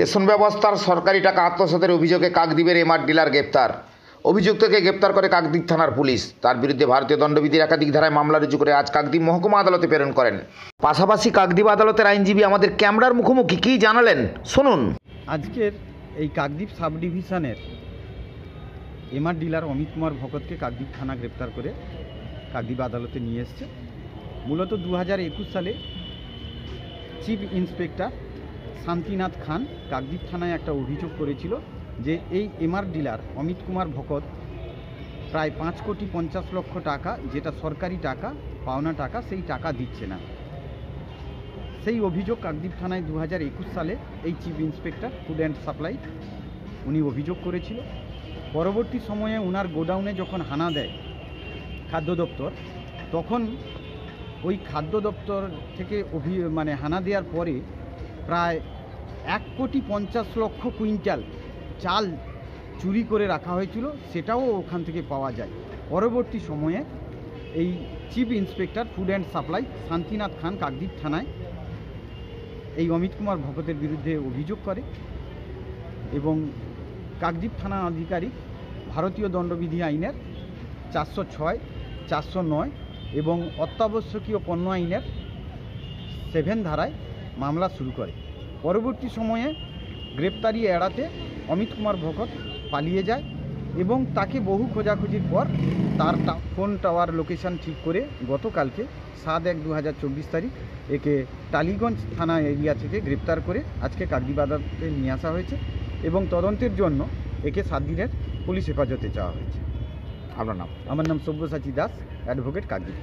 Ration ব্যবস্থার সরকারি টাকা আত্মসাতের অভিযোগে কাকদ্বীপের এমআর ডিলার গ্রেপ্তার। অভিযুক্তকে গ্রেপ্তার করে কাকদ্বীপ থানার পুলিশ। তার বিরুদ্ধে ভারতীয় দণ্ডবিধির একাধিক ধারায় মামলা রুজু করে আজ কাকদ্বীপ মহকুমা আদালতে প্রেরণ করেন। পাশাপাশি কাকদ্বীপ আদালতের আইনজীবী আমাদের ক্যামেরার মুখোমুখি কী জানালেন শুনুন। আজকের এই কাকদ্বীপ সাব ডিভিশনের এমআর ডিলার অমিত কুমার ভকতকে কাকদ্বীপ থানা গ্রেপ্তার করে কাকদ্বীপ আদালতে নিয়ে এসছে। মূলত 2021 সালে চিফ ইন্সপেক্টর শান্তিনাথ খান কাকদ্বীপ থানায় একটা অভিযোগ করেছিল যে এই এমআর ডিলার অমিত কুমার ভকত প্রায় 5,50,00,000 টাকা, যেটা সরকারি টাকা, পাওনা টাকা, সেই টাকা দিচ্ছে না। সেই অভিযোগ কাকদ্বীপ থানায় 2021 সালে এই chief inspector food and supply উনি অভিযোগ করেছিল। পরবর্তী সময়ে ওনার গোডাউনে যখন হানা দেয় খাদ্য দপ্তর, তখন ওই খাদ্য দপ্তর থেকে হানা দেওয়ার পরে প্রায় 1,50,00,000 কুইন্টাল চাল চুরি করে রাখা হয়েছিল, সেটাও ওখান থেকে পাওয়া যায়। পরবর্তী সময়ে এই chief inspector food and supply Shantinath Khan Kakdwip থানায় এই অমিত কুমার ভকতের বিরুদ্ধে অভিযোগ করে এবং কাকদ্বীপ থানা আধিকারিক ভারতীয় দণ্ডবিধি আইনের 406, 409 এবং অত্যাবশ্যকীয় পণ্য আইনের 7 ধারায় মামলা শুরু করে। পরবর্তী সময়ে গ্রেপ্তারি এড়াতে অমিত কুমার ভকত পালিয়ে যায় এবং তাকে বহু খোঁজাখুঁজির পর তার ফোন টাওয়ার লোকেশন ঠিক করে গতকালকে 7/1/2024 তারিখ একে টালিগঞ্জ থানা এরিয়া থেকে গ্রেপ্তার করে আজকে কাকদ্বীপ আদালতে নিয়ে আসা হয়েছে এবং তদন্তের জন্য একে 7 দিনের পুলিশ হেফাজতে চাওয়া হয়েছে। আপনার নাম? আমার নাম সব্যসাচী দাস, অ্যাডভোকেট, কাকদ্বীপ।